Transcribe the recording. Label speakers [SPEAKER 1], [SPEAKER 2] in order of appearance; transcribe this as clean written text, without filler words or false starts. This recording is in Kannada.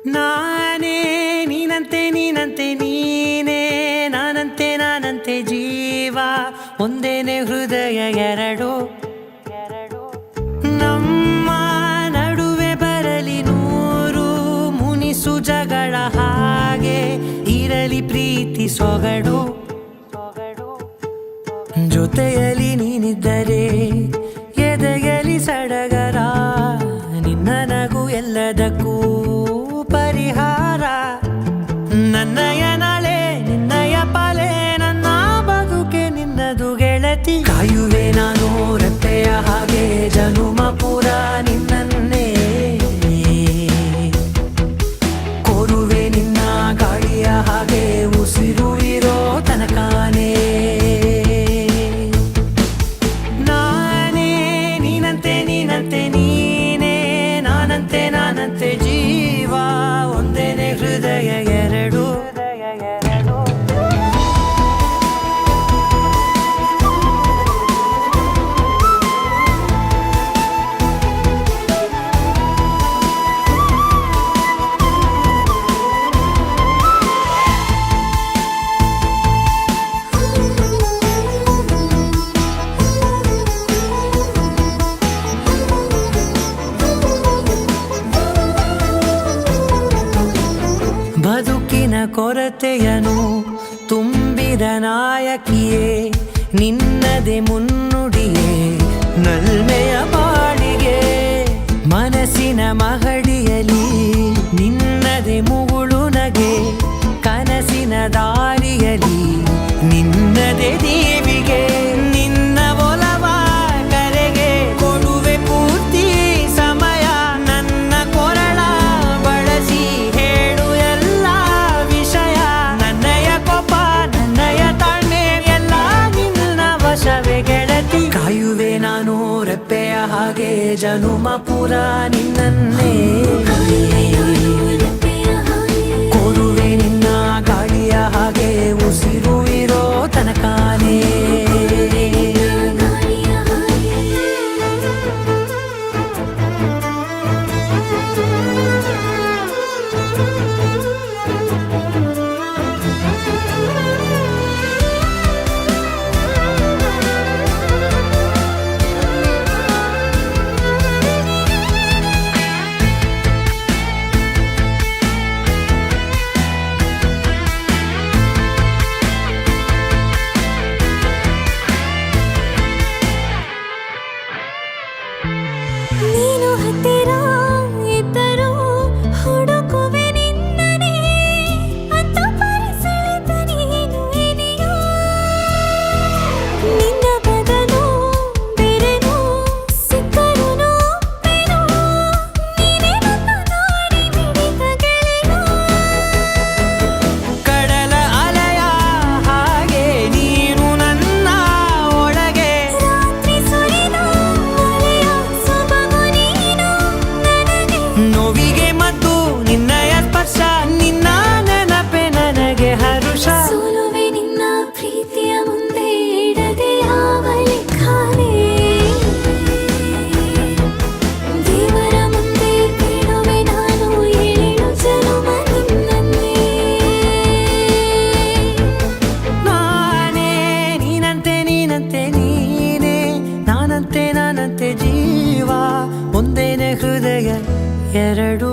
[SPEAKER 1] ನಾನೇ ನೀನಂತೆ ನೀನಂತೆ ನೀನೇ ನಾನಂತೆ ನಾನಂತೆ ಜೀವ ಒಂದೇನೆ ಹೃದಯ ಎರಡು ನಮ್ಮ ನಡುವೆ ಬರಲಿ ನೂರು ಮುನಿಸು ಜಗಳ ಹಾಗೆ ಇರಲಿ ಪ್ರೀತಿ ಸೊಗಡು ಜೊತೆಯಲ್ಲಿ ನೀನಿದ್ದರೆ ಎದೆಯಲಿ ಸಡಗರ ನಿನ್ನ ನಗು ಎಲ್ಲದಕ್ಕೂ ಪರಿಹಾರ ನನ್ನಯ ನಾಳೆ ನಿನ್ನಯ ಪಾಲೆ ನನ್ನ ಬದುಕೆ ನಿನ್ನದು ಗೆಳತಿ ಕಾಯುವೆ ನಾನು ರೆಪ್ಪೆಯ ಹಾಗೆ ಜನುಮ ಪೂರ ನಿನ್ನನ್ನೇ ಕೋರುವೆ ನಿನ್ನ ಗಾಳಿಯ ಹಾಗೆ ಉಸಿರು ಇರೋ ತನಕಾನೇ ನಾನೇ ನೀನಂತೆ ನೀನಂತೆ ನೀನೇ ನಾನಂತೆ ನಾನಂತೆ ಜೀವ ಒಂದೇನೆ ಹೃದಯ ಎರಡು ಬದುಕಿನ ಕೊರತೆಯನು ತುಂಬಿದ ನಾಯಕಿಯೇ ನಿನ್ನದೆ ಮುನ್ನುಡಿಯೇ ನಲ್ಮೆಯ ಬಾಳಿಗೆ ಮನಸ್ಸಿನ ಮಹಡಿಯಲಿ ನಿನ್ನದೆ ಮುಗುಳು ನಗೆ ಕನಸಿನ ದಾರಿಯಲಿ ನಿನ್ನದೆ ದೀವಿಗೆ ನಿನ್ನ ಒಲವ ಕರೆಗೆ ಕೊಡುವೆ ಪೂರ್ತಿ ಸಮಯ ನನ್ನ ಕೊರಳ ಬಳಸಿ ಹೇಳು ಎಲ್ಲ ವಿಷಯ ನನ್ನಯ ಕೋಪ ನನ್ನಯ ತಾಳ್ಮೆ ಎಲ್ಲ ನಿನ್ನ ವಶವೇ ಗೆಳತಿ ಕಾಯುವೆ ನಾನು ರೆಪ್ಪೆಯ ಹಾಗೆ ಜನುಮ ಪುರ ನಿನ್ನನ್ನೇ ಕೋರುವೆ ನಿನ್ನ ಗಾಳಿಯ ಹಾಗೆ ಉಸಿರು ಇರೋ ತನಕಾನೇ
[SPEAKER 2] ನೀನು ಹತ್ತಿರ ಇದ್ದರೂ ಹುಡುಕುವೆ ನಿನ್ನನೇ ಅಂತ ಪರಿಸೆಳೆದ ನೀನು ಇದೆಯೋ ನಿನ್ನ ಬದಲು ಬೇರೆನೋ ಸಿಕ್ಕರೂ ನೋವೇನೋ ನೀನೇ ನನ್ನ ನಾಡಿ ಮಿಡಿದ ಗೆಳೆಯೋ
[SPEAKER 1] ಕಡಲ ಅಲೆಯ ಹಾಗೆ ನೀನು ನನ್ನ ಒಳಗೆ
[SPEAKER 2] ರಾತ್ರಿ ಸುರಿದ ಮಳೆಯ ಸೊಬಗು ನೀನು ನನಗೆ
[SPEAKER 1] ನೋವಿಗೆ ಮದ್ದು ನಿನ್ನಯ ಸ್ಪರ್ಶ ನಿನ್ನ ನೆನಪೆ ನನಗೆ ಹರುಷ
[SPEAKER 2] ಸೋಲುವೆ ನಿನ್ನ ಪ್ರೀತಿಯ ಮುಂದೆ ಇಡದೆ ಯಾವ ಲೆಕ್ಕನೇ ದೇವರ ಮುಂದೆ ಕೇಳುವೆ ನಾನು ಏಳು ಜನುಮ ನಿನ್ನನ್ನೇ
[SPEAKER 1] ನಾನೇ ನೀನಂತೆ ನೀನಂತೆ ನೀನೇ ನಾನಂತೆ ನಾನಂತೆ ಜೀವ ಒಂದೇನೆ ಹೃದಯ ಎರಡು